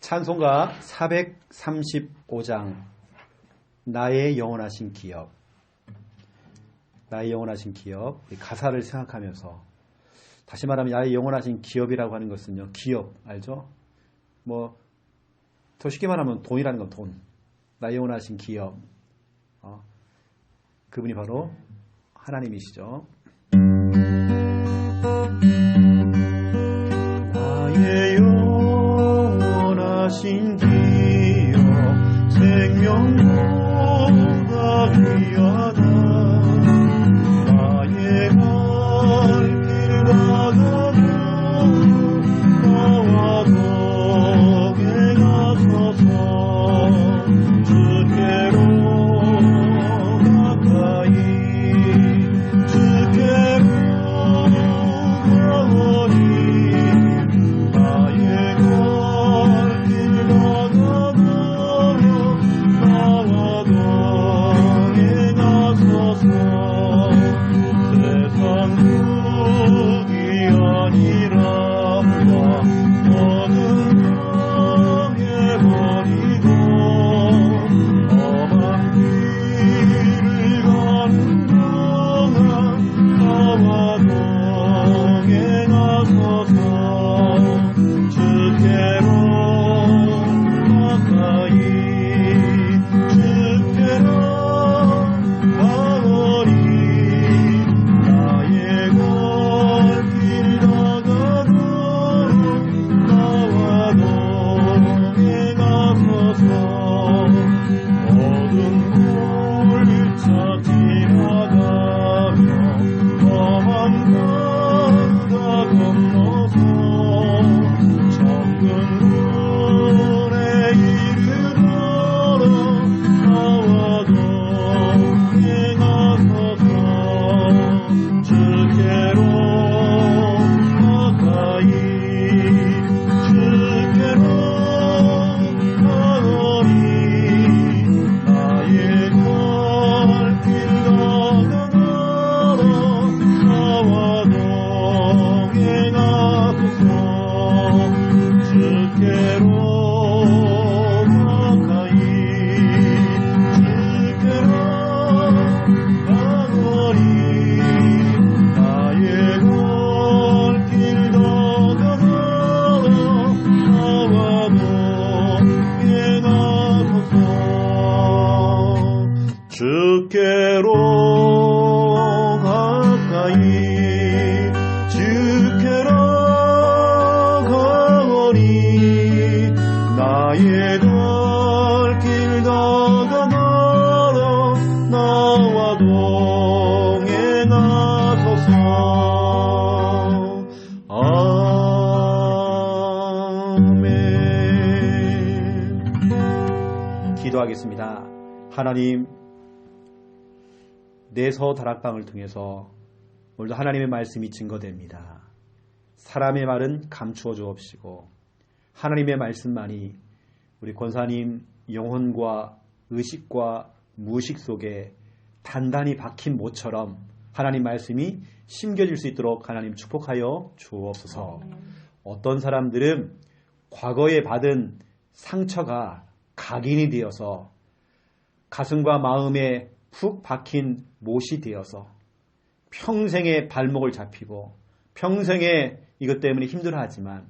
찬송가 435장 나의 영원하신 기업. 나의 영원하신 기업. 가사를 생각하면서 다시 말하면 나의 영원하신 기업이라고 하는 것은요, 기업 알죠? 뭐 더 쉽게 말하면 돈이라는 건 돈. 나의 영원하신 기업. 그분이 바로 하나님이시죠. 나의 영원하신 기업 생명보다 귀하다. 나의 갈 길 가다가 나와 덕에 가소서. 주께로 가까이 주께로 가오니 나의 갈 길 가다가 나와 덕에 가소서. 세상 흙이 아니라 너는 당해버리고 험한 길을 가는 동안 나와 동에 가소서. 주께로 가까이 주께로 가오니 나의 갈 길 가다가 나와 동에 가소서. 모든 골차 지나가며 험한 바다 건너서 정든 물에 이르러라 나와 동에 가소서. 주께로 가까이 주께로 가오니 나의 갈 길 가다가 나와 동에 가소서. 주께로 가까이 주께로 가오니 나의 갈 길 가다가 나와 동에 가소서. 주께로 가까이 주께로 가오니 나의 갈 길 가다가 나와 동에 가소서. 아멘. 기도하겠습니다. 하나님, 내서 다락방을 통해서 오늘도 하나님의 말씀이 증거됩니다. 사람의 말은 감추어 주옵시고 하나님의 말씀만이 우리 권사님 영혼과 의식과 무의식 속에 단단히 박힌 모처럼 하나님 말씀이 심겨질 수 있도록 하나님 축복하여 주옵소서. 어떤 사람들은 과거에 받은 상처가 각인이 되어서 가슴과 마음에 푹 박힌 못이 되어서 평생의 발목을 잡히고 평생에 이것 때문에 힘들어하지만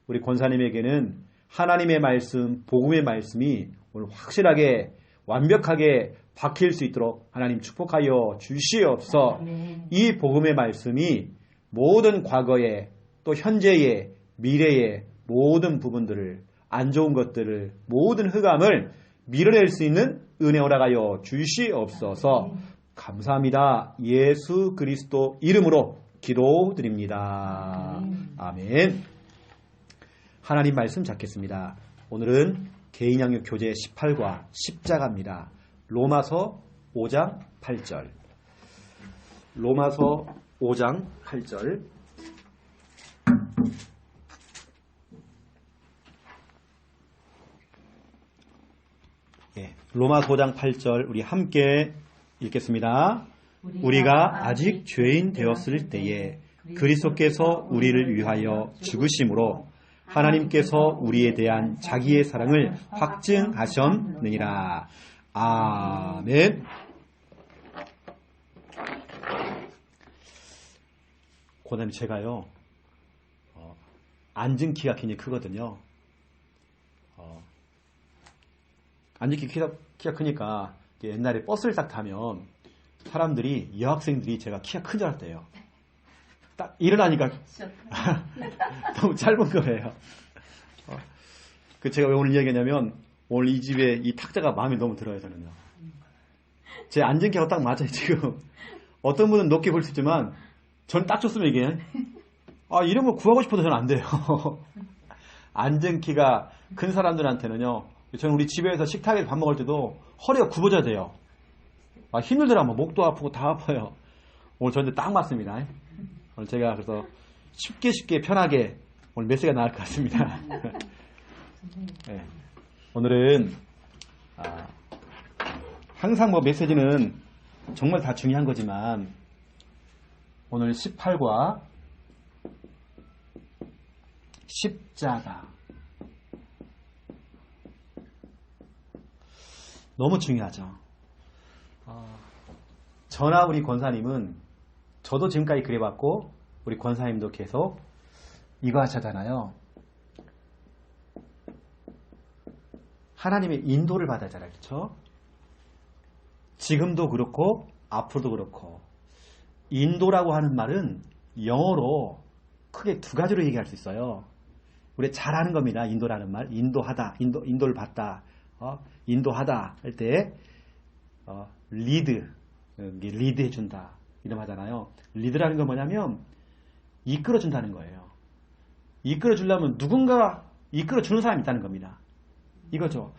우리 권사님에게는 하나님의 말씀, 복음의 말씀이 오늘 확실하게 완벽하게 박힐 수 있도록 하나님 축복하여 주시옵소서. 이 복음의 말씀이 모든 과거에 또 현재의 미래의 모든 부분들을 안 좋은 것들을 모든 흑암을 밀어낼 수 있는 은혜 허락하여 주시옵소서. 감사합니다. 예수 그리스도 이름으로 기도드립니다. 아멘. 하나님 말씀 잡겠습니다. 오늘은 개인양육 교재 18과 십자가입니다. 로마서 5장 8절. 로마서 5장 8절. 로마서 5장 8절 우리 함께 읽겠습니다. 우리가 아직 죄인 되었을 때에 그리스도께서 우리를 위하여 죽으심으로 하나님께서 우리에 대한 자기의 사랑을 확증하셨느니라. 아멘. 그 다음에 제가요, 앉은 키가 굉장히 크거든요. 앉은 키가 크니까 옛날에 버스를 딱 타면 사람들이, 여학생들이 제가 키가 큰 줄 알았대요. 딱 일어나니까 너무 짧은 거예요. 제가 왜 오늘 이야기하냐면, 오늘 이 집에 이 탁자가 마음에 너무 들어요, 저는요. 제 앉은 키가 딱 맞아요, 지금. 어떤 분은 높게 볼 수 있지만, 전 딱 좋습니다, 이게. 이런 거 구하고 싶어도 저는 안 돼요. 앉은 키가 큰 사람들한테는요, 저는 우리 집에서 식탁에서 밥 먹을 때도 허리가 굽어져야 돼요. 힘들더라면 목도 아프고 다 아파요. 오늘 저한테 딱 맞습니다. 오늘 제가 그래서 쉽게 편하게 오늘 메시지가 나을 것 같습니다. 네. 오늘은 항상 메시지는 정말 다 중요한 거지만 오늘 18과 십자가 너무 중요하죠. 저나 우리 권사님은, 저도 지금까지 그래봤고 우리 권사님도 계속 이거 하시잖아요. 하나님의 인도를 받아야 하잖아요. 그렇죠? 지금도 그렇고 앞으로도 그렇고, 인도라고 하는 말은 영어로 크게 두 가지로 얘기할 수 있어요. 우리 잘 아는 겁니다. 인도라는 말. 인도하다, 인도를 받다, 인도하다 할 때 리드 해준다 이런 하잖아요. 리드라는 건 뭐냐면 이끌어준다는 거예요. 이끌어주려면 누군가 이끌어주는 사람이 있다는 겁니다. 이거죠.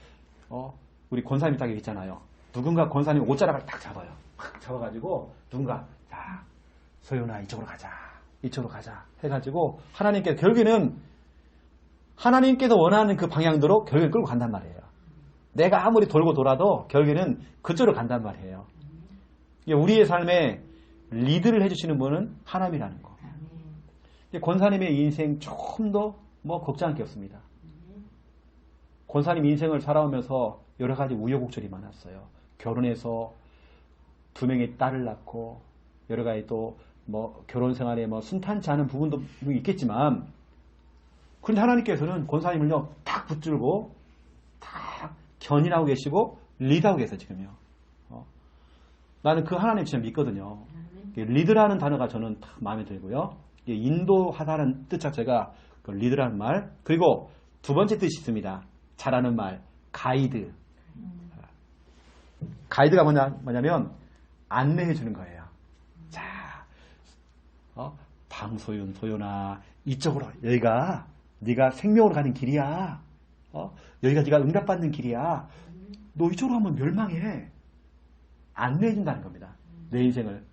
우리 권사님이 딱 있잖아요. 누군가 권사님 옷자락을 딱 잡아요. 잡아가지고 누군가, 자, 소연아 이쪽으로 가자 해가지고 하나님께서 결국에는 하나님께서 원하는 그 방향대로 결국에 끌고 간단 말이에요. 내가 아무리 돌고 돌아도 결국에는 그쪽으로 간단 말이에요. 우리의 삶에 리드를 해주시는 분은 하나님이라는 거. 권사님의 인생 조금 더 걱정할 게 없습니다. 권사님 인생을 살아오면서 여러 가지 우여곡절이 많았어요. 결혼해서 2명의 딸을 낳고 여러 가지 또 결혼 생활에 순탄치 않은 부분도 있겠지만, 그런데 하나님께서는 권사님을요 딱 붙들고 딱 견인하고 계시고 리드하고 계세요 지금요. 나는 그 하나님 진짜 믿거든요. 리드라는 단어가 저는 딱 마음에 들고요. 인도하다는 뜻 자체가 그 리드라는 말. 그리고 두 번째 뜻이 있습니다. 잘하는 말, 가이드. 가이드가 뭐냐면 안내해 주는 거예요. 자, 소연아 이쪽으로, 여기가 네가 생명으로 가는 길이야. 여기가 네가 응답받는 길이야. 너 이쪽으로 하면 멸망해. 안내해 준다는 겁니다. 내 인생을.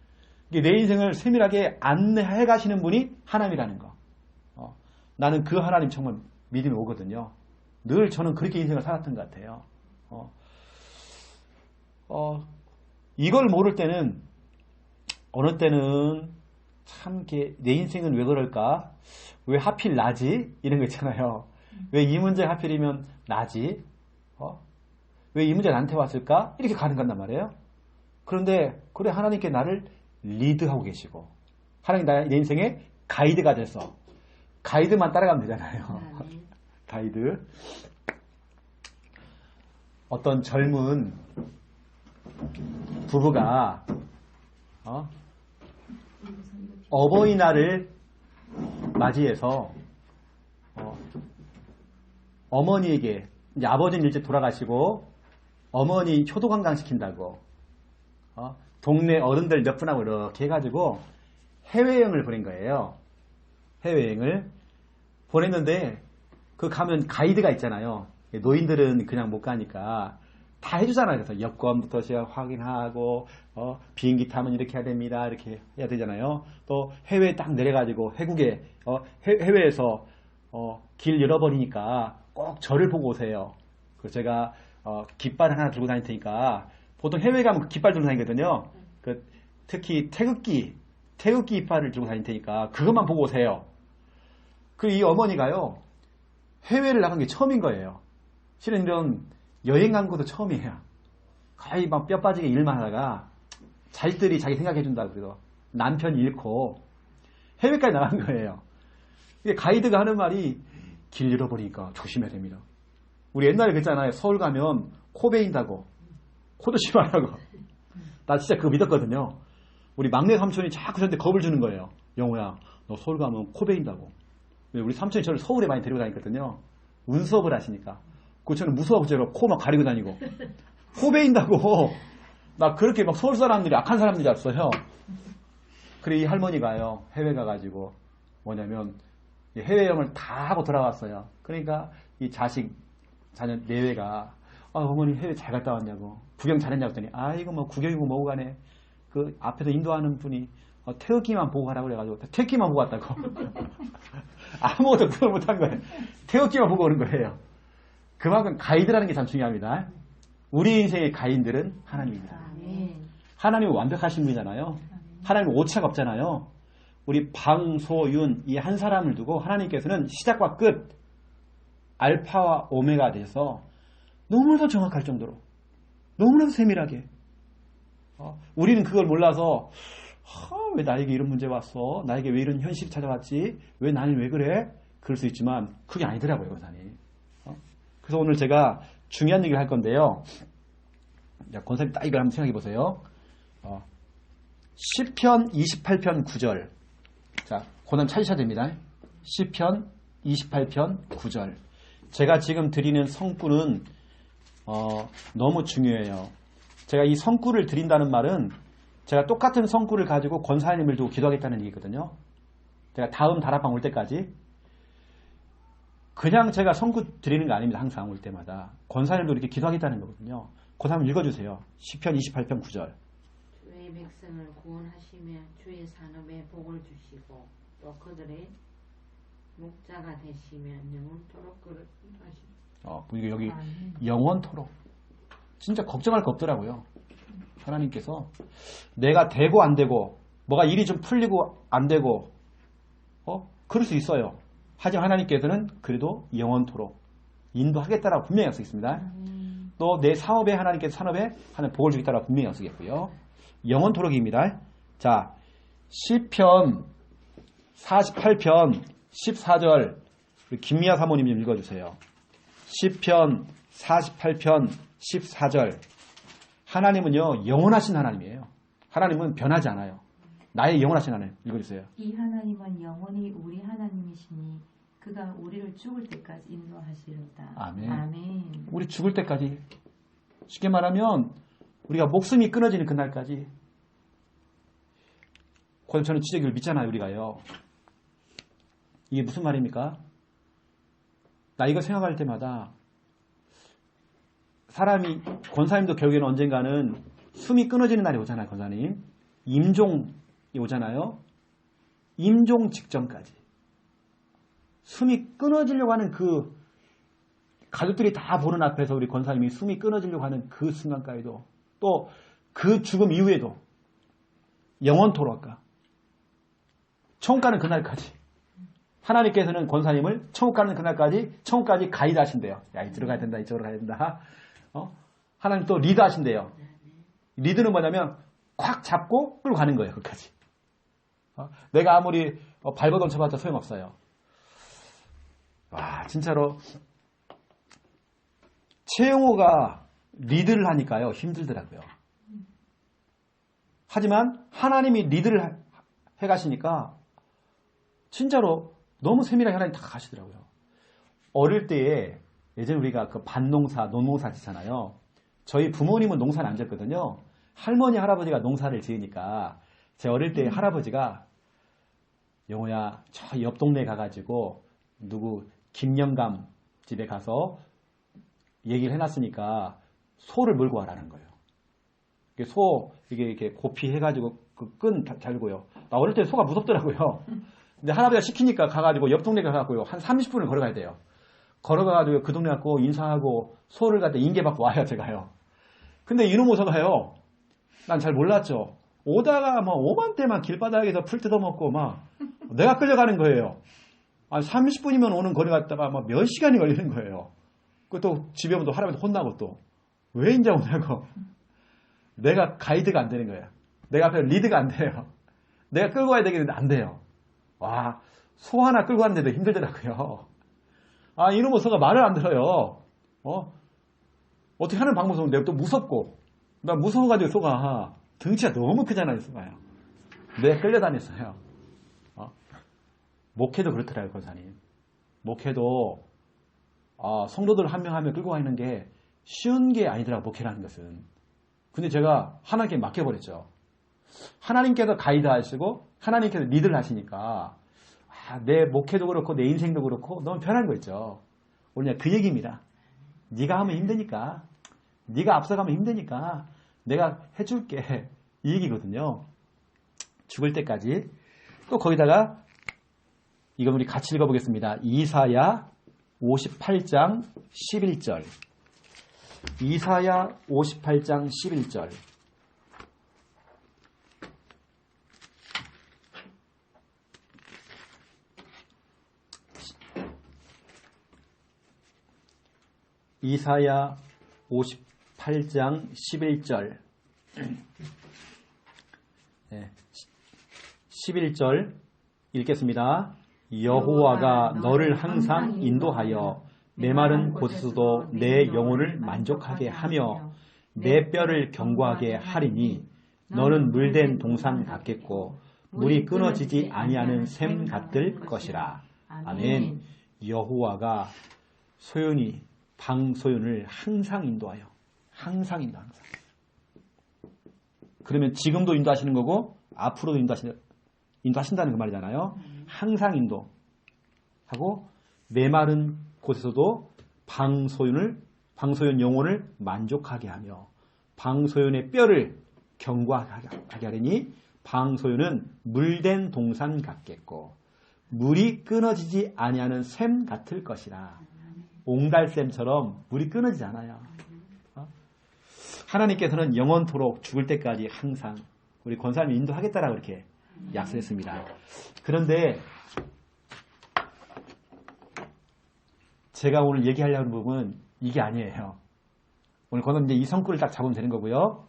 내 인생을 세밀하게 안내해 가시는 분이 하나님이라는 거. 나는 그 하나님 정말 믿음이 오거든요. 늘 저는 그렇게 인생을 살았던 것 같아요. 이걸 모를 때는, 어느 때는 참 내 인생은 왜 그럴까? 왜 하필 나지? 이런 거 있잖아요. 왜 이 문제 하필이면 나지? 왜 이 문제 나한테 왔을까? 이렇게 가는 간단 말이에요. 그런데 그래, 하나님께 나를 리드하고 계시고, 하나님 내 인생의 가이드가 돼서 가이드만 따라가면 되잖아요. 가이드. 어떤 젊은 부부가 어버이날을 맞이해서 어머니에게, 이제 아버지는 일찍 돌아가시고 어머니 효도관광 시킨다고 동네 어른들 몇 분하고 이렇게 해가지고 해외여행을 보낸 거예요. 해외여행을 보냈는데 그 가면 가이드가 있잖아요. 노인들은 그냥 못 가니까 다 해주잖아요. 그래서 여권부터 제가 확인하고 비행기 타면 이렇게 해야 됩니다. 이렇게 해야 되잖아요. 또 해외에 딱 내려가지고 해국에 해외에서 길 잃어버리니까 꼭 저를 보고 오세요. 그래서 제가 깃발 하나 들고 다닐 테니까, 보통 해외 가면 깃발 들고 다니거든요. 특히 태극기 깃발을 들고 다닐 테니까 그것만 보고 오세요. 이 어머니가요, 해외를 나간 게 처음인 거예요. 실은 이런 여행 간 것도 처음이에요. 거의 막 뼈 빠지게 일만 하다가 자식들이 자기 생각해 준다고 그래서 남편 잃고 해외까지 나간 거예요. 이게 가이드가 하는 말이 길 잃어버리니까 조심해야 됩니다. 우리 옛날에 그랬잖아요. 서울 가면 코 베인다고. 코도 심하라고. 나 진짜 그거 믿었거든요. 우리 막내 삼촌이 자꾸 저한테 겁을 주는 거예요. 영호야, 너 서울 가면 코 베인다고. 우리 삼촌이 저를 서울에 많이 데리고 다녔거든요. 운수업을 하시니까. 그 저는 무서워서 제가 코만 가리고 다니고. 코 베인다고. 나 그렇게 막 서울 사람들이 악한 사람들이 없어요. 그래, 이 할머니가요, 해외 가가지고, 뭐냐면, 해외여행을 다 하고 돌아왔어요. 그러니까, 이 자녀 내외가, 어머니 해외 잘 갔다 왔냐고, 구경 잘했냐고 했더니, 이거 뭐 구경이고 뭐고 가네. 그 앞에서 인도하는 분이, 태극기만 보고 가라고 그래가지고, 태극기만 보고 왔다고. 아무것도 구경 못한 거예요. 태극기만 보고 오는 거예요. 그만큼 가이드라는 게 참 중요합니다. 우리 인생의 가이드는 하나님입니다. 하나님은 완벽하신 분이잖아요. 하나님은 오차가 없잖아요. 우리 방소윤 이 한 사람을 두고 하나님께서는 시작과 끝 알파와 오메가 돼서 너무나도 정확할 정도로 너무나도 세밀하게 우리는 그걸 몰라서 왜 나에게 이런 문제 왔어? 나에게 왜 이런 현실이 찾아왔지? 왜 나는 왜 그래? 그럴 수 있지만 그게 아니더라고요. 권사님. 그래서 오늘 제가 중요한 얘기를 할 건데요. 권사님 딱 이걸 한번 생각해 보세요. 시편 28편 9절. 자, 고난 찾으셔야 됩니다. 시편 28편 9절. 제가 지금 드리는 성구는 너무 중요해요. 제가 이 성구를 드린다는 말은 제가 똑같은 성구를 가지고 권사님을 두고 기도하겠다는 얘기거든요. 제가 다음 다락방 올 때까지 그냥 제가 성구 드리는 거 아닙니다. 항상 올 때마다 권사님도 이렇게 기도하겠다는 거거든요. 권사님 읽어주세요. 시편 28편 9절. 주의 백성을 구원하시며 주의 산업에 복을 주시고 또 그들의 목자가 되시며 영원토록 그를 하시고. 여기 영원토록. 진짜 걱정할 거 없더라고요. 하나님께서 내가 되고 안 되고 뭐가 일이 좀 풀리고 안 되고 그럴 수 있어요. 하지만 하나님께서는 그래도 영원토록 인도하겠다라고 분명히 약속했습니다. 또 내 사업에 하나님께서 산업에 하나님 복을 주겠다라고 분명히 약속했고요. 영원토록입니다. 자, 시편 48편 14절 김미아 사모님 좀 읽어주세요. 시편 48편 14절. 하나님은요 영원하신 하나님이에요. 하나님은 변하지 않아요. 나의 영원하신 하나님. 읽어주세요. 이 하나님은 영원히 우리 하나님이시니 그가 우리를 죽을 때까지 인도하시리로다. 아멘. 아멘. 우리 죽을 때까지. 쉽게 말하면 우리가 목숨이 끊어지는 그날까지. 저는 지적을 믿잖아요. 우리가요. 이게 무슨 말입니까? 나 이거 생각할 때마다 사람이 권사님도 결국에는 언젠가는 숨이 끊어지는 날이 오잖아요. 권사님. 임종이 오잖아요. 임종 직전까지. 숨이 끊어지려고 하는 그 가족들이 다 보는 앞에서 우리 권사님이 숨이 끊어지려고 하는 그 순간까지도 또 그 죽음 이후에도 영원토록 할까? 천국 가는 그날까지 하나님께서는 권사님을 천국 가는 그날까지 천국까지 가이드 하신대요. 야, 이 들어가야 된다, 이쪽으로 가야 된다. 하나님 또 리드 하신대요. 리드는 뭐냐면 콱 잡고 끌고 가는 거예요. 끝까지. 내가 아무리 발버둥 쳐봤자 소용없어요. 와, 진짜로 최영호가 리드를 하니까요 힘들더라고요. 하지만 하나님이 리드를 해가시니까 진짜로 너무 세밀하게 하나님 다 가시더라고요. 어릴 때에 예전에 우리가 그 밭농사, 논농사 짓잖아요. 저희 부모님은 농사를 안 짓거든요. 할머니, 할아버지가 농사를 지으니까 제 어릴 때 할아버지가 영호야, 저 옆 동네에 가가지고 누구 김영감 집에 가서 얘기를 해놨으니까 소를 몰고 와라는 거예요. 소 이게 고피 해가지고 그 끈 달고요. 나 어릴 때 소가 무섭더라고요. 근데 할아버지가 시키니까 가가지고 옆 동네 가가지고요 한 30분을 걸어가야 돼요. 걸어가가지고 그 동네 갖고 인사하고 소를 갖다 인계받고 와요 제가요. 근데 이놈 오서가요. 난 잘 몰랐죠. 오다가 뭐 오만때만 길바닥에서 풀 뜯어먹고 막 내가 끌려가는 거예요. 아, 30분이면 오는 거리 갔다가 막 몇 시간이 걸리는 거예요. 그것도 집에 오면 또 할아버지 혼나고 또. 왜 인자 오냐고. 내가 가이드가 안 되는 거예요. 내가 앞에 리드가 안 돼요. 내가 끌고 가야 되겠는데 안 돼요. 와, 소 하나 끌고 가는데도 힘들더라고요. 아, 이놈의 소가 말을 안 들어요. 어떻게 하는 방법은 내가 또 무섭고. 나 무서워가지고 소가 등치가 너무 크잖아요, 소가요. 내가 끌려다녔어요. 목회도 그렇더라고요, 권사님. 목회도 성도들 한 명 한 명 끌고 가는 게 쉬운 게 아니더라고요, 목회라는 것은. 근데 제가 하나님께 맡겨버렸죠. 하나님께서 가이드 하시고 하나님께서 리드를 하시니까 내 목회도 그렇고 내 인생도 그렇고 너무 편한 거 있죠. 오늘 그 얘기입니다. 네가 하면 힘드니까, 네가 앞서가면 힘드니까 내가 해줄게, 이 얘기거든요. 죽을 때까지. 또 거기다가 이건 우리 같이 읽어보겠습니다. 이사야 58장 11절. 이사야 58장 11절. 이사야 58장 11절. 네. 11절 읽겠습니다. 여호와가 너를 항상 인도하여 메마른 곳에서도 내 영혼을 만족하게 하며 내 뼈를 견고하게 하리니 너는 물된 동산 같겠고 물이 끊어지지 아니하는 샘 같을 것이라. 아멘. 여호와가 소연이 방소연을 항상 인도하여, 항상 인도, 항상. 그러면 지금도 인도하시는 거고 앞으로도 인도하신다는 그 말이잖아요. 항상 인도하고 메마른 곳에서도 방소연 영혼을 만족하게 하며 방소연의 뼈를 견고하게 하리니 방소연은 물된 동산 같겠고 물이 끊어지지 아니하는 샘 같을 것이라. 옹달샘처럼 물이 끊어지지 않아요. 하나님께서는 영원토록 죽을 때까지 항상 우리 권사님을 인도하겠다라고 이렇게 약속했습니다. 그런데 제가 오늘 얘기하려는 부분은 이게 아니에요. 오늘 권사님 이제 이 성구를 딱 잡으면 되는 거고요.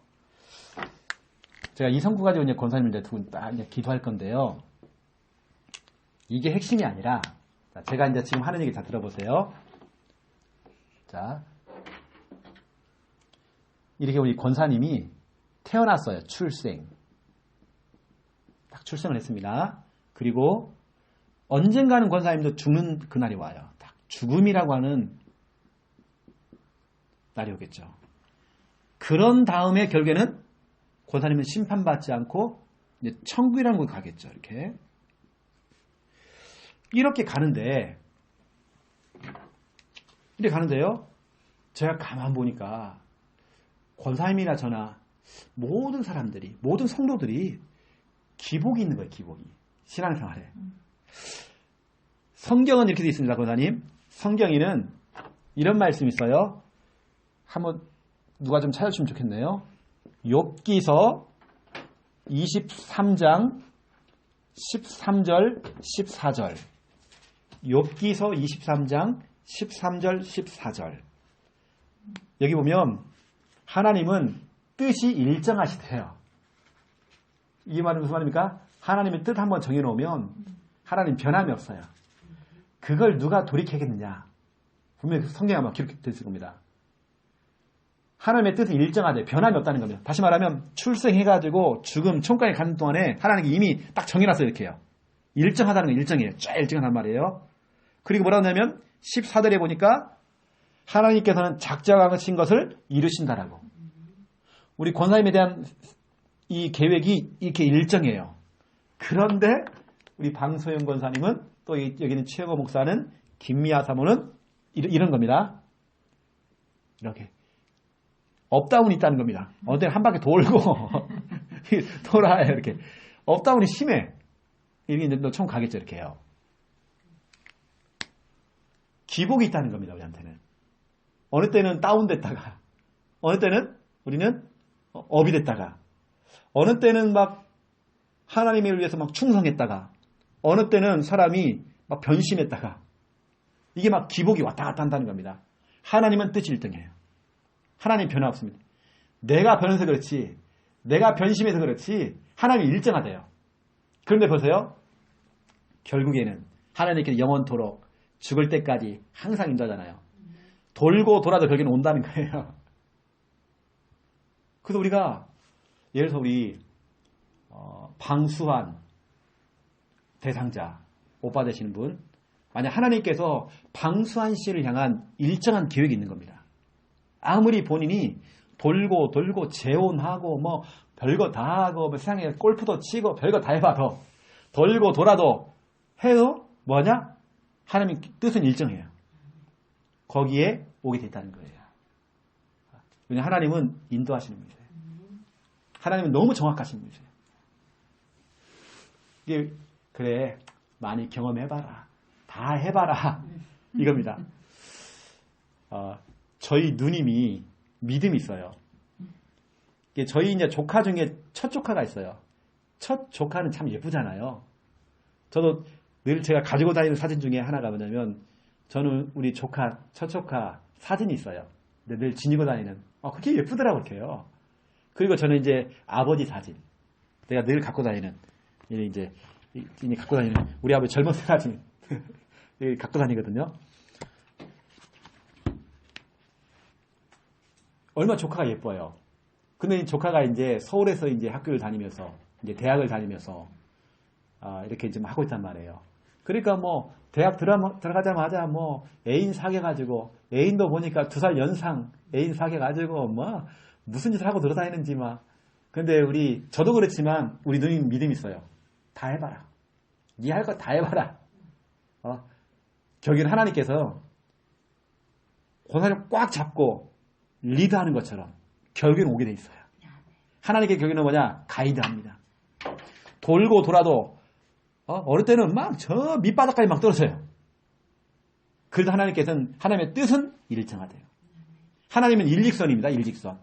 제가 이 성구 가지고 이제 권사님을 이제 두 분 딱 이제 기도할 건데요. 이게 핵심이 아니라, 제가 이제 지금 하는 얘기 다 들어보세요. 자, 이렇게 우리 권사님이 태어났어요. 출생. 딱 출생을 했습니다. 그리고 언젠가는 권사님도 죽는 그날이 와요. 딱 죽음이라고 하는 날이 오겠죠. 그런 다음에 결국에는 권사님은 심판받지 않고 이제 천국이라는 곳에 가겠죠. 이렇게 가는데, 이렇게 가는데요. 제가 가만 보니까 권사님이나 저나 모든 사람들이, 모든 성도들이 기복이 있는 거예요. 기복이. 신앙생활에. 성경은 이렇게 되어 있습니다. 권사님. 성경에는 이런 말씀이 있어요. 한번 누가 좀 찾아주시면 좋겠네요. 욥기서 23장 13절 14절. 욥기서 23장 13절 14절. 여기 보면 하나님은 뜻이 일정하시대요. 이 말은 무슨 말입니까? 하나님의 뜻 한번 정해놓으면 하나님 변함이 없어요. 그걸 누가 돌이키겠느냐? 분명히 성경에 아마 기록되어 있을 겁니다. 하나님의 뜻은 일정하대. 변함이 없다는 겁니다. 다시 말하면 출생해가지고 죽음, 천국에 가는 동안에 하나님이 이미 딱 정해놨어요. 이렇게요. 일정하다는 건 일정이에요. 쫙 일정하단 말이에요. 그리고 뭐라고 하냐면 14절에 보니까 하나님께서는 작정하신 것을 이루신다라고. 우리 권사님에 대한 이 계획이 이렇게 일정해요. 그런데 우리 방소영 권사님은 또 여기는 최고 목사는 김미아 사모는 이런 겁니다. 이렇게 업다운이 있다는 겁니다. 어디 한 바퀴 돌고 돌아요. 이렇게 업다운이 심해. 이렇게 너 처음 가겠죠. 이렇게 해요. 기복이 있다는 겁니다. 우리한테는. 어느 때는 다운됐다가, 어느 때는 우리는 업이 됐다가, 어느 때는 막 하나님을 위해서 막 충성했다가, 어느 때는 사람이 막 변심했다가 이게 막 기복이 왔다 갔다 한다는 겁니다. 하나님은 뜻이 일등해요. 하나님 변화 없습니다. 내가 변해서 그렇지, 내가 변심해서 그렇지 하나님이 일정하대요. 그런데 보세요. 결국에는 하나님께서 영원토록 죽을 때까지 항상 인도하잖아요. 돌고 돌아도 결국에는 온다는 거예요. 그래서 우리가 예를 들어서 우리 방수한 대상자 오빠 되시는 분, 만약 하나님께서 방수한 씨를 향한 일정한 계획이 있는 겁니다. 아무리 본인이 돌고 돌고 재혼하고 뭐 별거 다 하고 뭐 세상에 골프도 치고 별거 다 해봐도 돌고 돌아도 해도 뭐냐? 하나님 뜻은 일정해요. 거기에 오게 됐다는 거예요. 왜냐하면 하나님은 인도하시는 분이세요. 하나님은 너무 정확하신 분이세요. 이게 그래 많이 경험해봐라. 다 해봐라. 이겁니다. 저희 누님이 믿음이 있어요. 저희 이제 조카 중에 첫 조카가 있어요. 첫 조카는 참 예쁘잖아요. 저도 늘 제가 가지고 다니는 사진 중에 하나가 뭐냐면 저는 우리 조카, 첫 조카 사진이 있어요. 근데 늘 지니고 다니는. 그게 예쁘더라고, 이렇게요. 그리고 저는 이제 아버지 사진. 내가 늘 갖고 다니는, 이제 갖고 다니는 우리 아버지 젊었을 때 사진. 갖고 다니거든요. 얼마나 조카가 예뻐요. 근데 이 조카가 이제 서울에서 이제 학교를 다니면서, 이제 대학을 다니면서, 이렇게 좀 하고 있단 말이에요. 그러니까 뭐, 대학 들어가자마자 뭐, 애인 사귀어가지고, 애인도 보니까 2살 연상 애인 사귀어가지고, 뭐, 무슨 짓을 하고 돌아다니는지 막. 근데 저도 그렇지만, 우리 누님 믿음이 있어요. 다 해봐라. 네 할 거 다 해봐라. 결국에는 하나님께서, 고사를 꽉 잡고, 리드하는 것처럼, 결국에는 오게 돼 있어요. 하나님께 결국에는 뭐냐? 가이드합니다. 돌고 돌아도, 어릴 때는 막 저 밑바닥까지 막 떨어져요. 그래도 하나님께서는, 하나님의 뜻은 일정하대요. 하나님은 일직선입니다. 일직선.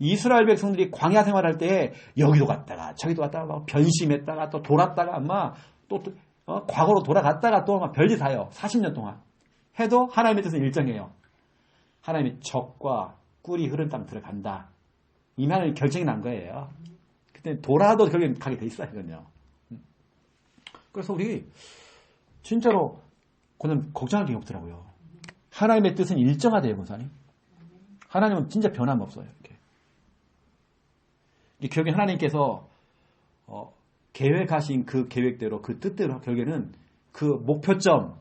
이스라엘 백성들이 광야 생활할 때 여기도 갔다가 저기도 갔다가 막 변심했다가 또 돌았다가 막 또 과거로 돌아갔다가 또 막 별짓 다요. 40년 동안. 해도 하나님의 뜻은 일정해요. 하나님이 적과 꿀이 흐른 땅 들어간다. 이미 하나님 결정이 난 거예요. 그때 돌아도 결국엔 가게 돼 있어요. 이건요. 그래서 우리 진짜로 그냥 걱정할 게 없더라고요. 하나님의 뜻은 일정하대요, 권사님. 하나님은 진짜 변함없어요. 이렇게. 결국엔 하나님께서 계획하신 그 계획대로, 그 뜻대로 결국에는 그 목표점,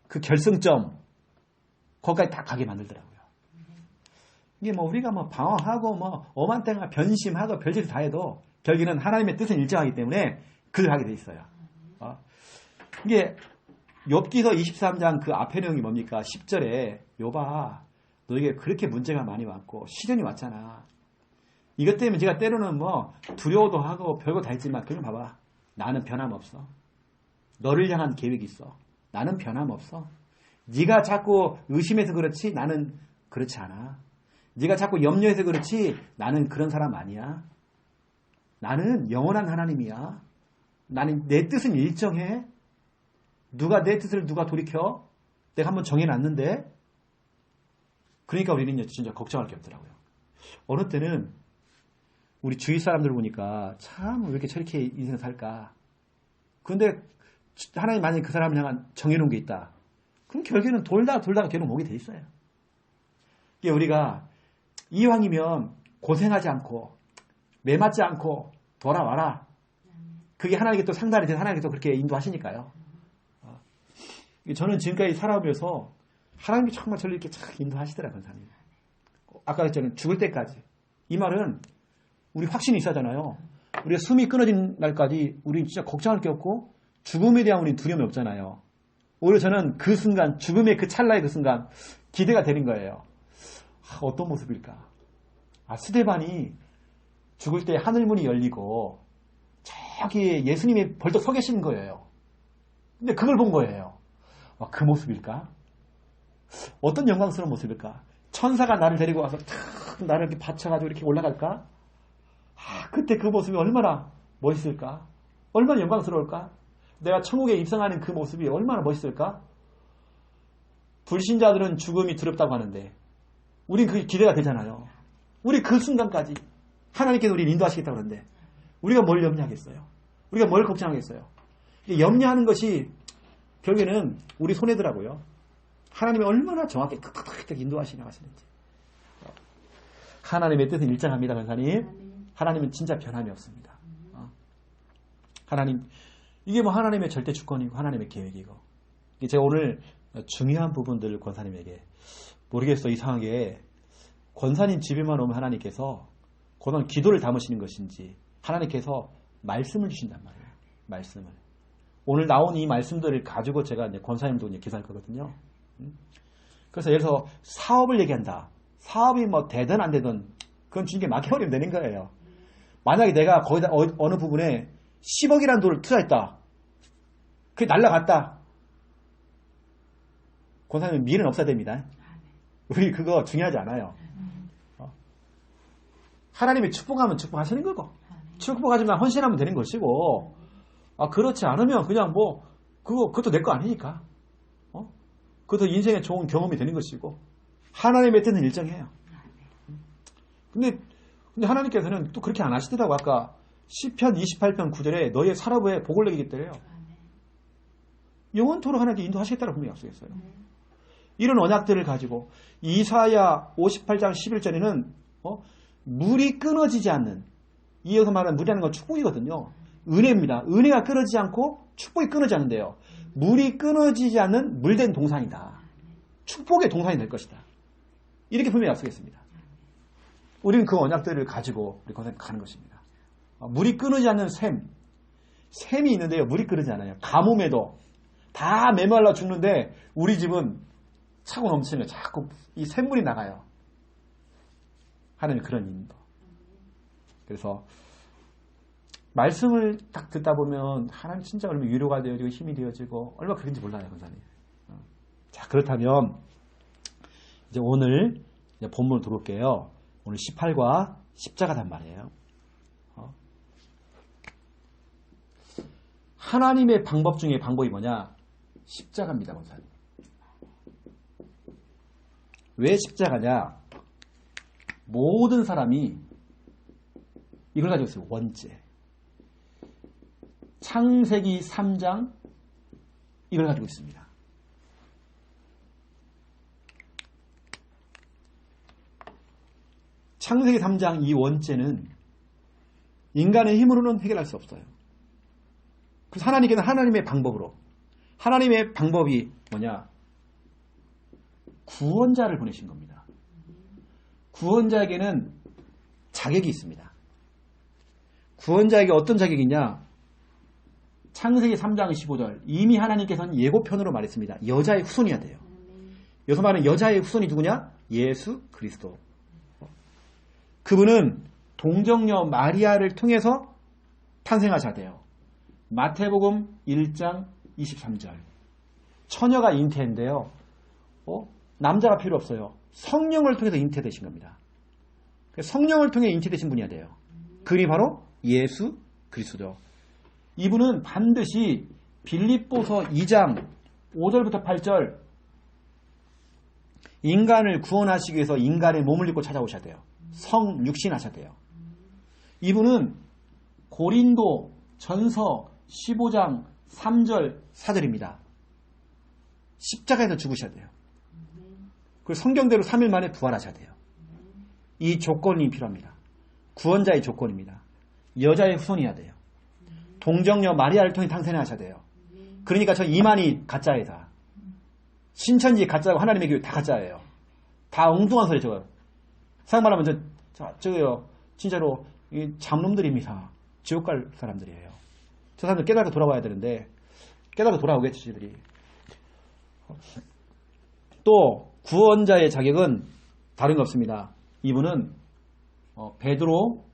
그 결승점, 거기까지 다 가게 만들더라고요. 이게 뭐 우리가 뭐 방황하고 뭐 어만땡아 변심하고 별짓 다 해도 결국에는 하나님의 뜻은 일정하기 때문에 그걸 하게 돼 있어요. 이게 욥기서 23장 그 앞에 내용이 뭡니까? 10절에 욥아 너에게 그렇게 문제가 많이 왔고 시련이 왔잖아. 이것 때문에 제가 때로는 뭐 두려워도 하고 별거 다 했지만 그냥 봐봐. 나는 변함없어. 너를 향한 계획이 있어. 나는 변함없어. 네가 자꾸 의심해서 그렇지 나는 그렇지 않아. 네가 자꾸 염려해서 그렇지 나는 그런 사람 아니야. 나는 영원한 하나님이야. 나는 내 뜻은 일정해. 누가 내 뜻을 누가 돌이켜? 내가 한번 정해놨는데. 그러니까 우리는 진짜 걱정할 게 없더라고요. 어느 때는 우리 주위 사람들 보니까 참 왜 이렇게 저렇게 인생 살까. 근데 하나님 만약에 그 사람을 향한 정해놓은 게 있다. 그럼 결국에는 돌다가 결국 오게 돼 있어요. 이게 우리가 이왕이면 고생하지 않고 매맞지 않고 돌아와라. 그게 하나님께 또 상달이 돼서 하나님께 또 그렇게 인도하시니까요. 저는 지금까지 살아오면서 하나님이 정말 저를 이렇게 착 인도하시더라고요. 아까 했잖아요. 죽을 때까지. 이 말은 우리 확신이 있어야잖아요. 우리가 숨이 끊어진 날까지 우리는 진짜 걱정할 게 없고 죽음에 대한 우리는 두려움이 없잖아요. 오히려 저는 그 순간, 죽음의 그 찰나의 그 순간 기대가 되는 거예요. 어떤 모습일까? 스데반이 죽을 때 하늘문이 열리고 저기 예수님이 벌떡 서 계시는 거예요. 근데 그걸 본 거예요. 그 모습일까? 어떤 영광스러운 모습일까? 천사가 나를 데리고 와서 탁 나를 이렇게 받쳐가지고 이렇게 올라갈까? 그때 그 모습이 얼마나 멋있을까? 얼마나 영광스러울까? 내가 천국에 입성하는 그 모습이 얼마나 멋있을까? 불신자들은 죽음이 두렵다고 하는데 우린 그게 기대가 되잖아요. 우리 그 순간까지 하나님께서 우리를 인도하시겠다고 하는데 우리가 뭘 염려하겠어요? 우리가 뭘 걱정하겠어요? 염려하는 것이 결국에는 우리 손해더라고요. 하나님이 얼마나 정확히 탁탁탁 인도하시나 하시는지. 하나님의 뜻은 일정합니다, 권사님. 하나님은 진짜 변함이 없습니다. 하나님, 이게 뭐 하나님의 절대 주권이고 하나님의 계획이고. 제가 오늘 중요한 부분들을 권사님에게 모르겠어, 이상하게 권사님 집에만 오면 하나님께서 그런 기도를 담으시는 것인지 하나님께서 말씀을 주신단 말이에요. 말씀을. 오늘 나온 이 말씀들을 가지고 제가 이제 권사님도 이제 기도할 거거든요. 그래서 예를 들어서 사업을 얘기한다. 사업이 뭐 되든 안 되든 그건 주님께 맡겨버리면 되는 거예요. 만약에 내가 거기다 어느 부분에 10억이라는 돈을 투자했다. 그게 날라갔다. 권사님은 미래는 없어야 됩니다. 우리 그거 중요하지 않아요. 하나님이 축복하면 축복하시는 거고 축복하지만 헌신하면 되는 것이고 그렇지 않으면 그냥 뭐 그것도 내 거 아니니까 그것도 인생의 좋은 경험이 되는 것이고 하나님의 뜻은 일정해요. 근데 하나님께서는 또 그렇게 안 하시더라고. 아까 시편 28편 9절에 너희의 산업에 복을 내리겠더래요. 영원토록 하나님께 인도하시겠다고 분명히 약속했어요. 이런 언약들을 가지고 이사야 58장 11절에는 물이 끊어지지 않는, 이어서 말하는 물이라는 건 축복이거든요. 은혜입니다. 은혜가 끊어지지 않고 축복이 끊어지지 않는데요. 물이 끊어지지 않는 물된 동산이다. 축복의 동산이 될 것이다. 이렇게 분명히 약속했습니다. 우리는 그 언약들을 가지고 우리 거기서 가는 것입니다. 물이 끊어지지 않는 샘이 있는데요. 물이 끊어지지 않아요. 가뭄에도 다 메말라 죽는데 우리 집은 차고 넘치는 거예요. 자꾸 이 샘물이 나가요. 하나님 그런 인도. 그래서 말씀을 딱 듣다 보면 하나님 진짜 얼마나 위로가 되어지고 힘이 되어지고 얼마나 그런지 몰라요, 권사님. 자, 그렇다면 이제 오늘 이제 본문으로 들어올게요. 오늘 18과 십자가단 말이에요. 하나님의 방법 중에 방법이 뭐냐? 십자가입니다, 권사님. 왜 십자가냐? 모든 사람이 이걸 가지고 있어요. 원죄. 창세기 3장 이걸 가지고 있습니다. 창세기 3장 이 원죄는 인간의 힘으로는 해결할 수 없어요. 그래서 하나님께는 하나님의 방법으로, 하나님의 방법이 뭐냐? 구원자를 보내신 겁니다. 구원자에게는 자격이 있습니다. 구원자에게 어떤 자격이 있냐? 창세기 3장 15절 이미 하나님께서는 예고편으로 말했습니다. 여자의 후손이어야 돼요. 여기서 말하는 여자의 후손이 누구냐? 예수 그리스도. 그분은 동정녀 마리아를 통해서 탄생하셔야 돼요. 마태복음 1장 23절 처녀가 잉태인데요. 남자가 필요 없어요. 성령을 통해서 잉태되신 겁니다. 성령을 통해 잉태되신 분이어야 돼요. 그분이 바로 예수 그리스도죠. 이분은 반드시 빌립보서 2장 5절부터 8절 인간을 구원하시기 위해서 인간의 몸을 입고 찾아오셔야 돼요. 성육신하셔야 돼요. 이분은 고린도 전서 15장 3절 4절입니다. 십자가에서 죽으셔야 돼요. 그리고 성경대로 3일 만에 부활하셔야 돼요. 이 조건이 필요합니다. 구원자의 조건입니다. 여자의 후손이어야 돼요. 동정녀 마리아를 통해 탄생하셔야 돼요. 그러니까 저 이만희 가짜이다. 신천지 가짜고 하나님의 교회 다 가짜예요. 다 엉뚱한 소리 저거. 사람 말하면 저거요. 진짜로 이 잡놈들입니다. 지옥 갈 사람들이에요. 저 사람들 깨닫고 돌아와야 되는데 깨닫고 돌아오겠지 저들이. 또 구원자의 자격은 다른 거 없습니다. 이분은 베드로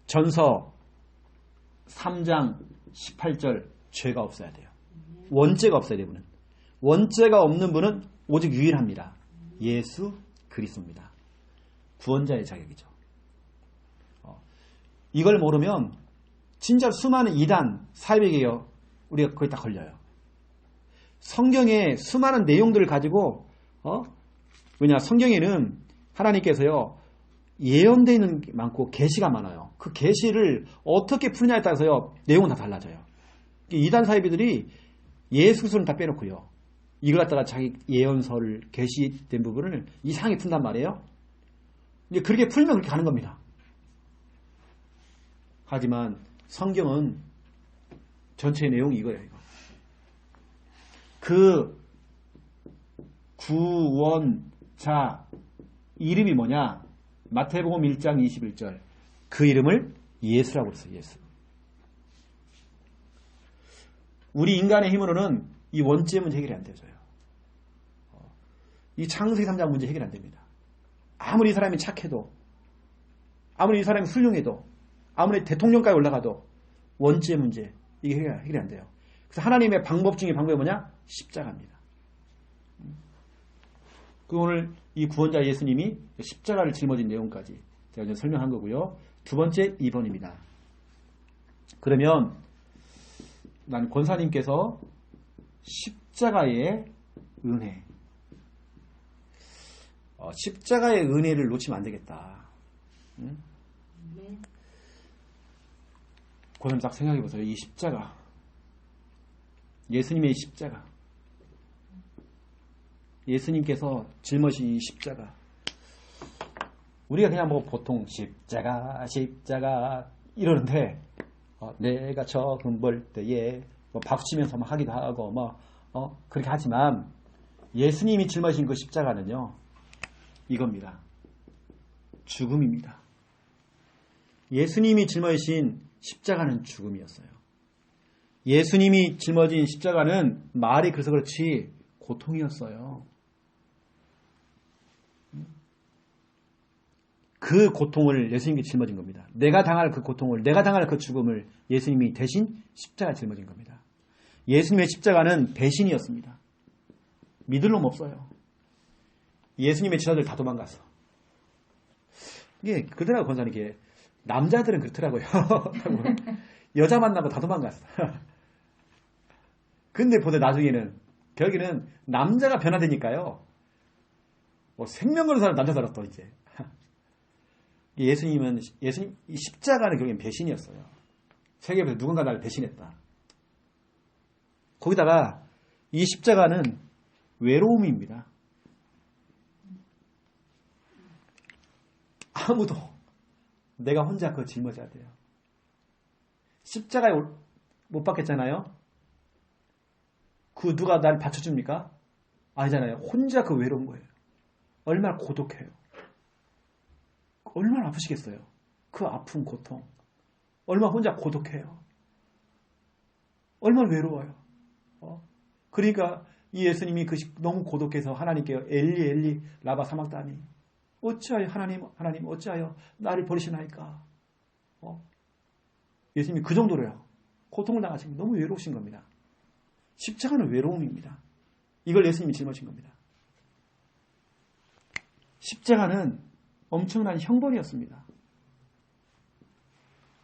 전서 3장 18절 죄가 없어야 돼요. 원죄가 없어야 돼요. 이분은. 원죄가 없는 분은 오직 유일합니다. 예수 그리스도입니다. 구원자의 자격이죠. 이걸 모르면 진짜 수많은 이단, 사이비에게요. 우리가 거의 다 걸려요. 성경의 수많은 내용들을 가지고 왜냐 성경에는 하나님께서요 예언되어 있는 게 많고 계시가 많아요. 그 계시를 어떻게 푸느냐에 따라서요 내용은 다 달라져요. 이단 사이비들이 예수 그리스도는 다 빼놓고요. 이걸 갖다가 자기 예언서를 계시된 부분을 이상하게 푼단 말이에요. 이제 그렇게 풀면 그렇게 가는 겁니다. 하지만 성경은 전체의 내용이 이거예요. 이거. 그 구원자 이름이 뭐냐? 마태복음 1장 21절. 그 이름을 예수라고 그랬어요. 예수. 우리 인간의 힘으로는 이 원죄 문제 해결이 안 되죠. 이 창세기 3장 문제 해결 안 됩니다. 아무리 이 사람이 착해도, 아무리 이 사람이 훌륭해도, 아무리 대통령까지 올라가도 원죄 문제 이게 해결이 안 돼요. 그래서 하나님의 방법 중에 방법이 뭐냐? 십자가입니다. 그 오늘 이 구원자 예수님이 십자가를 짊어진 내용까지 제가 설명한 거고요. 두 번째 2번입니다. 그러면 난 권사님께서 십자가의 은혜, 십자가의 은혜를 놓치면 안 되겠다. 응? 네. 권사님 딱 생각해 보세요. 이 십자가, 예수님의 십자가, 예수님께서 짊어진 이 십자가. 우리가 그냥 뭐 보통 십자가 이러는데 내가 처음 볼 때에 뭐 박수치면서 막 하기도 하고 그렇게 하지만 예수님이 짊어진 그 십자가는요 이겁니다. 죽음입니다. 예수님이 짊어지신 십자가는 죽음이었어요. 예수님이 짊어진 십자가는 말이 그래서 그렇지 고통이었어요. 그 고통을 예수님이 짊어진 겁니다. 내가 당할 그 고통을, 내가 당할 그 죽음을 예수님이 대신 십자가 짊어진 겁니다. 예수님의 십자가는 배신이었습니다. 믿을 놈 없어요. 예수님의 제자들 다 도망갔어. 이게 그러더라고요, 권사님. 이게 남자들은 그렇더라고요. 여자 만나고 다 도망갔어. 근데 보다 나중에는 결국에는 남자가 변화되니까요. 뭐 생명 거는 사람 남자 살았어 이제. 예수님 이 십자가는 결국엔 배신이었어요. 세계에서 누군가 나를 배신했다. 거기다가 이 십자가는 외로움입니다. 아무도 내가 혼자 그거 짊어져야 돼요. 십자가에 못 박혔잖아요. 그 누가 나를 받쳐줍니까? 아니잖아요. 혼자 그 외로운 거예요. 얼마나 고독해요. 얼마나 아프시겠어요. 그 아픈 고통. 얼마나 혼자 고독해요. 얼마나 외로워요. 그러니까 이 예수님이 너무 고독해서 하나님께 엘리 엘리 라바 사막다니 어찌하여 하나님 어찌하여 나를 버리시나이까. 예수님이 그 정도로요. 고통을 당하신 너무 외로우신 겁니다. 십자가는 외로움입니다. 이걸 예수님이 짊어진 겁니다. 십자가는 엄청난 형벌이었습니다.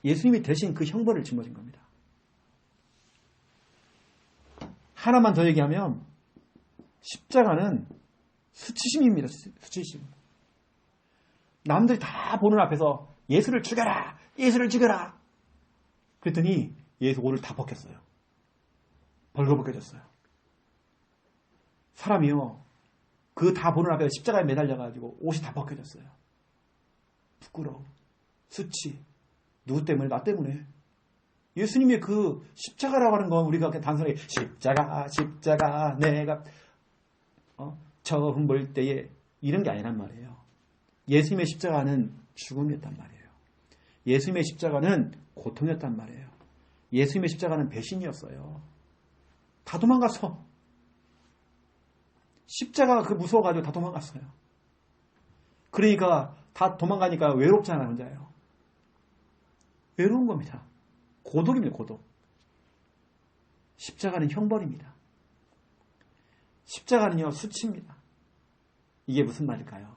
예수님이 대신 그 형벌을 짊어진 겁니다. 하나만 더 얘기하면 십자가는 수치심입니다. 수치심. 남들이 다 보는 앞에서 예수를 죽여라! 예수를 죽여라! 그랬더니 예수 옷을 다 벗겼어요. 벌거벗겨졌어요. 사람이요. 그 다 보는 앞에 십자가에 매달려가지고 옷이 다 벗겨졌어요. 부끄러움, 수치. 누구 때문에? 나 때문에. 예수님의 그 십자가라고 하는 건 우리가 그냥 단순하게 십자가 내가 처음 볼 때에 이런 게 아니란 말이에요. 예수님의 십자가는 죽음이었단 말이에요. 예수님의 십자가는 고통이었단 말이에요. 예수님의 십자가는 배신이었어요. 다 도망갔어. 십자가가 그 무서워가지고 다 도망갔어요. 그러니까 다 도망가니까 외롭잖아요. 혼자요. 외로운 겁니다. 고독입니다. 고독. 십자가는 형벌입니다. 십자가는요 수치입니다. 이게 무슨 말일까요?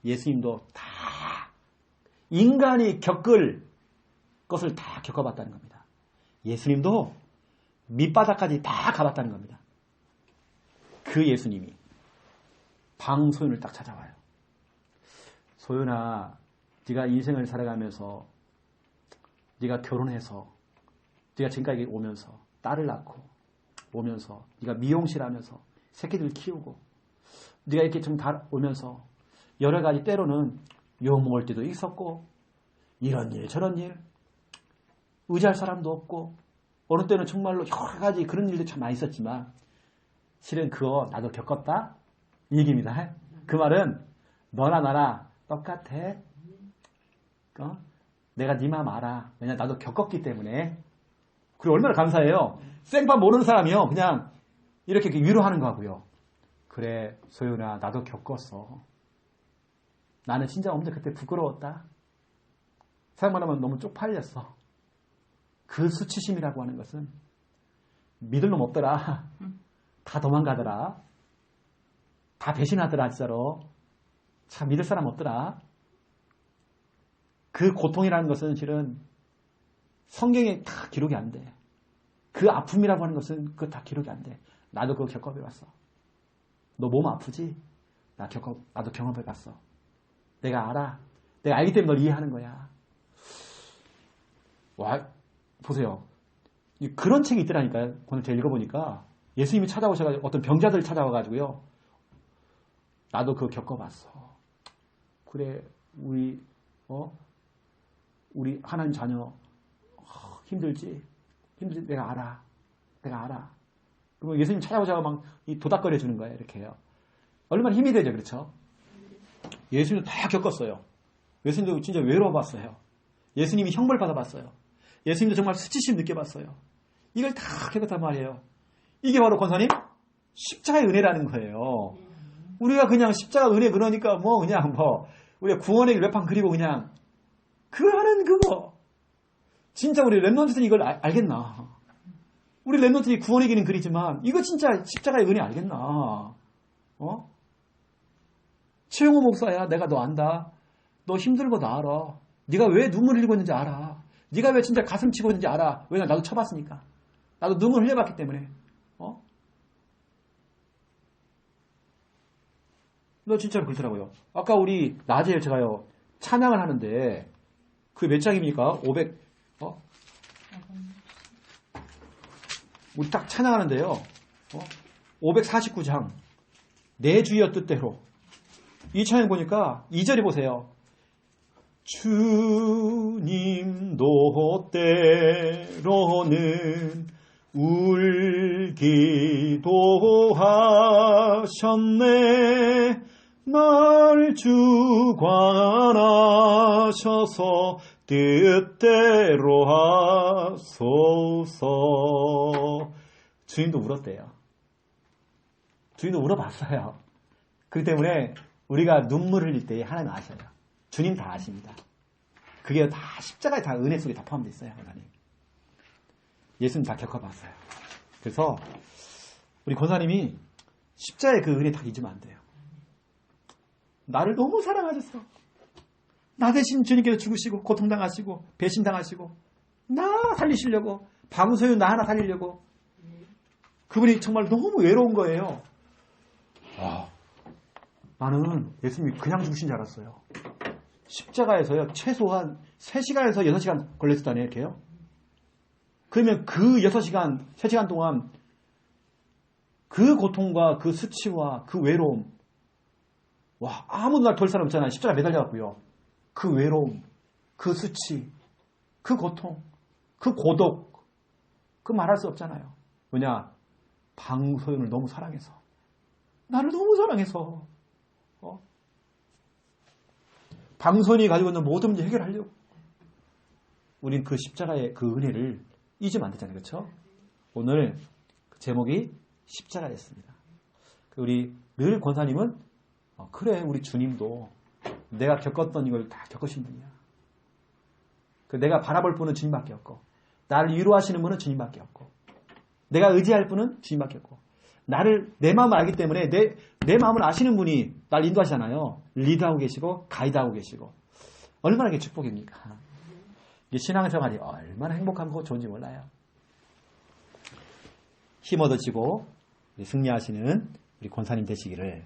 예수님도 다 인간이 겪을 것을 다 겪어봤다는 겁니다. 예수님도 밑바닥까지 다 가봤다는 겁니다. 그 예수님이 방소연을 딱 찾아와요. 소연아, 네가 인생을 살아가면서 네가 결혼해서 네가 지금까지 오면서 딸을 낳고 오면서 네가 미용실 하면서 새끼들 키우고 네가 이렇게 좀 다 오면서 여러 가지 때로는 욕먹을 때도 있었고 이런 일 저런 일 의지할 사람도 없고 어느 때는 정말로 여러 가지 그런 일도 참 많이 있었지만 실은 그거 나도 겪었다 이 얘기입니다. 그 말은 너나 나나 똑같아. 내가 네 마음 알아. 왜냐 나도 겪었기 때문에. 그리고 얼마나 감사해요. 생판 모르는 사람이요. 그냥 이렇게 위로하는 거고요. 그래 소연아 나도 겪었어. 나는 진짜 없는데 그때 부끄러웠다. 사람만 너무 쪽팔렸어. 그 수치심이라고 하는 것은 믿을 놈 없더라. 다 도망가더라. 다 배신하더라 진짜로. 참 믿을 사람 없더라. 그 고통이라는 것은 실은 성경에 다 기록이 안 돼. 그 아픔이라고 하는 것은 그거 다 기록이 안 돼. 나도 그거 겪어봤어. 너 몸 아프지? 나도 경험해봤어. 내가 알아. 내가 알기 때문에 널 이해하는 거야. 와, 보세요. 그런 책이 있더라니까요. 오늘 제가 읽어보니까 예수님이 찾아오셔가지고 어떤 병자들 찾아와가지고요. 나도 그거 겪어봤어. 그래, 우리 하나님 자녀 힘들지? 내가 알아. 그러면 예수님 찾아오자고 막 도닥거려 주는 거예요. 이렇게요. 얼마나 힘이 되죠, 그렇죠? 예수님도 다 겪었어요. 예수님도 진짜 외로워봤어요. 예수님이 형벌 받아봤어요. 예수님도 정말 수치심 느껴봤어요. 이걸 다 겪었단 말이에요. 이게 바로 권사님 십자가의 은혜라는 거예요. 우리가 그냥 십자가 은혜 그러니까 우리가 구원의 외판 그리고 그냥 그거 하는 그거. 진짜 우리 랩런트들이 이걸 알겠나? 우리 랩런트들이 구원의 길은 그리지만 이거 진짜 십자가의 은혜 알겠나? 최영호 목사야, 내가 너 안다. 너 힘들고 나 알아. 네가 왜 눈물 흘리고 있는지 알아. 네가 왜 진짜 가슴 치고 있는지 알아. 왜냐 나도 쳐봤으니까. 나도 눈물 흘려봤기 때문에. 너 진짜로 그렇더라고요. 아까 우리 낮에 제가요 찬양을 하는데 그 몇 장입니까? 500 우리 딱 찬양하는데요. 549장 내 주여 뜻대로 이 찬양 보니까 2절이 보세요. 주님도 때로는 울기도 하셨네. 날 주관하셔서 뜻대로 하소서. 주님도 울었대요. 주님도 울어봤어요. 그렇기 때문에 우리가 눈물 흘릴 때 하나님 아셔요. 주님 다 아십니다. 그게 다 십자가에 다 은혜 속에 다 포함되어 있어요. 하나님. 예수님 다 겪어봤어요. 그래서 우리 권사님이 십자가의 그 은혜 다 잊으면 안 돼요. 나를 너무 사랑하셨어. 나 대신 주님께서 죽으시고 고통당하시고 배신당하시고 나 살리시려고 방소연 나 하나 살리려고 그분이 정말 너무 외로운 거예요. 나는 예수님이 그냥 죽으신 줄 알았어요. 십자가에서요 최소한 3시간에서 6시간 걸렸다네 이렇게요. 그러면 그 6시간 3시간 동안 그 고통과 그 수치와 그 외로움 아무도 날 도울 사람 없잖아요. 십자가에 매달려갖고요. 그 외로움, 그 수치, 그 고통, 그 고독, 그 말할 수 없잖아요. 왜냐? 방소연을 너무 사랑해서. 나를 너무 사랑해서. 방소연이 가지고 있는 모든 문제 해결하려고. 우린 그 십자가의 그 은혜를 잊으면 안 되잖아요. 그렇죠? 오늘 그 제목이 십자가였습니다. 우리 늘 권사님은 그래 우리 주님도 내가 겪었던 이걸 다 겪으신 분이야. 내가 바라볼 분은 주님밖에 없고 나를 위로하시는 분은 주님밖에 없고 내가 의지할 분은 주님밖에 없고 내 마음을 알기 때문에 내 마음을 아시는 분이 나를 인도하시잖아요. 리드하고 계시고 가이드하고 계시고 얼마나 이게 축복입니까? 이 신앙생활이 얼마나 행복하고 좋은지 몰라요. 힘 얻어지고 승리하시는 우리 권사님 되시기를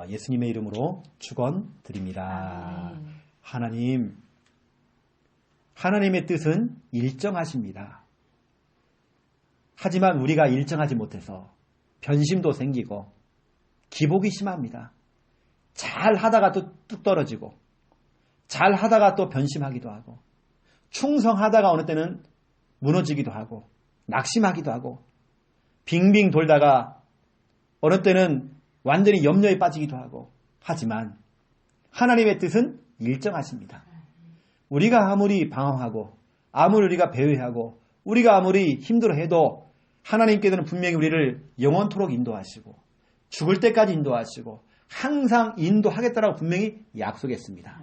예수님의 이름으로 축원드립니다. 하나님의 뜻은 일정하십니다. 하지만 우리가 일정하지 못해서 변심도 생기고 기복이 심합니다. 잘 하다가 또 뚝 떨어지고 잘 하다가 또 변심하기도 하고 충성하다가 어느 때는 무너지기도 하고 낙심하기도 하고 빙빙 돌다가 어느 때는 완전히 염려에 빠지기도 하고 하지만 하나님의 뜻은 일정하십니다. 우리가 아무리 방황하고 아무리 우리가 배회하고 우리가 아무리 힘들어해도 하나님께서는 분명히 우리를 영원토록 인도하시고 죽을 때까지 인도하시고 항상 인도하겠다라고 분명히 약속했습니다.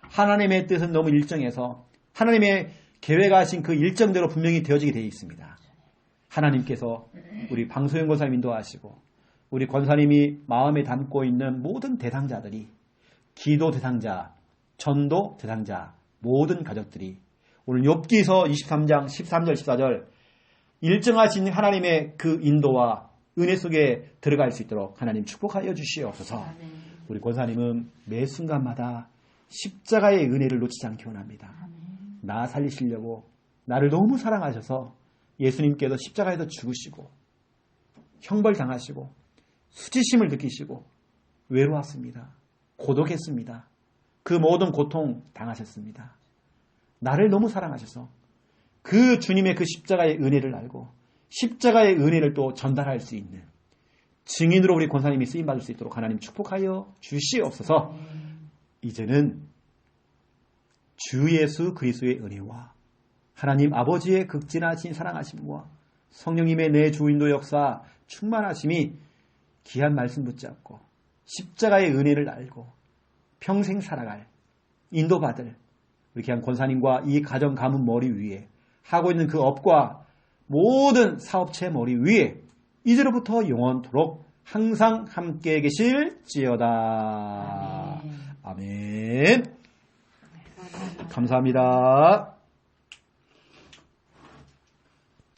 하나님의 뜻은 너무 일정해서 하나님의 계획하신 그 일정대로 분명히 되어지게 되어 있습니다. 하나님께서 우리 방소영 권사님 인도하시고 우리 권사님이 마음에 담고 있는 모든 대상자들이 기도 대상자, 전도 대상자 모든 가족들이 오늘 욥기서 23장 13절 14절 일정하신 하나님의 그 인도와 은혜 속에 들어갈 수 있도록 하나님 축복하여 주시옵소서. 우리 권사님은 매 순간마다 십자가의 은혜를 놓치지 않기 원합니다. 나 살리시려고 나를 너무 사랑하셔서 예수님께서 십자가에서 죽으시고 형벌당하시고 수치심을 느끼시고 외로웠습니다. 고독했습니다. 그 모든 고통 당하셨습니다. 나를 너무 사랑하셔서 그 주님의 그 십자가의 은혜를 알고 십자가의 은혜를 또 전달할 수 있는 증인으로 우리 권사님이 쓰임받을 수 있도록 하나님 축복하여 주시옵소서. 이제는 주 예수 그리스도의 은혜와 하나님 아버지의 극진하신 사랑하심과 성령님의 내 주인도 역사 충만하심이 귀한 말씀 붙잡고 십자가의 은혜를 알고 평생 살아갈 인도받을 우리 귀한 권사님과 이 가정 가문 머리 위에 하고 있는 그 업과 모든 사업체 머리 위에 이제로부터 영원토록 항상 함께 계실지어다. 아멘. 감사합니다.